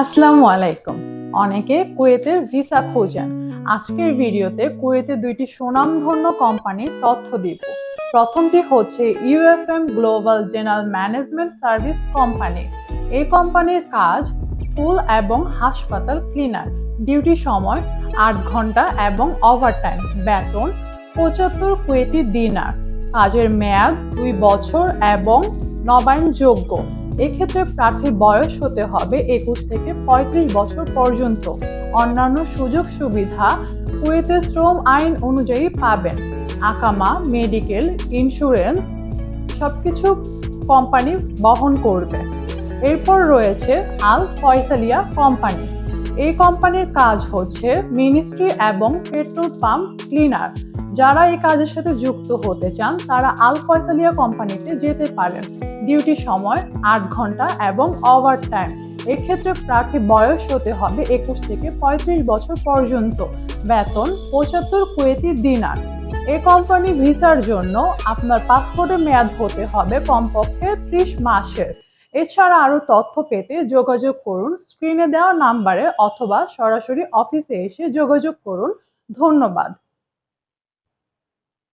আসসালামু আলাইকুম। অনেকে কুয়েতের ভিসা খোঁজেন। আজকের ভিডিওতে কুয়েতে দুইটি সুনামধন্য কোম্পানির তথ্য দিব। প্রথমটি হচ্ছে UFM global general management service company. এই কোম্পানির কাজ স্কুল এবং হাসপাতাল ক্লিনার। ডিউটি সময় ৮ ঘন্টা এবং ওভারটাইম। বেতন ৭৫ কুয়েতি দিনার। কাজের মেয়াদ ২ বছর এবং নবায়নযোগ্য। এক্ষেত্রে প্রার্থীর বয়স হতে হবে ২১ থেকে ৩৫ বছর পর্যন্ত। অন্যান্য সুযোগ সুবিধা কুয়েতের শ্রম আইন অনুযায়ী পাবেন। আকামা, মেডিকেল, ইন্স্যুরেন্স সবকিছু কোম্পানি বহন করবে। এরপর রয়েছে আল ফয়সালিয়া কোম্পানি। এই কোম্পানির কাজ হচ্ছে মিনিস্ট্রি এবং পেট্রোল পাম্প ক্লিনার। যারা এই কাজের সাথে যুক্ত হতে চান তারা আল ফয়সালিয়া কোম্পানিতে যেতে পারেন। ডিউটি সময় ৮ ঘন্টা এবং ওভারটাইম। এক্ষেত্রে প্রার্থী বয়স হতে হবে ২১ থেকে ৩৫ বছর পর্যন্ত। বেতন ৭৫ কুয়েতি দিনার। এই কোম্পানি ভিসার জন্য আপনার পাসপোর্টের মেয়াদ হতে হবে কমপক্ষে ৩০ মাসের। এছাড়া আরো তথ্য পেতে যোগাযোগ করুন স্ক্রিনে দেওয়া নাম্বারে অথবা সরাসরি অফিসে এসে যোগাযোগ করুন। ধন্যবাদ।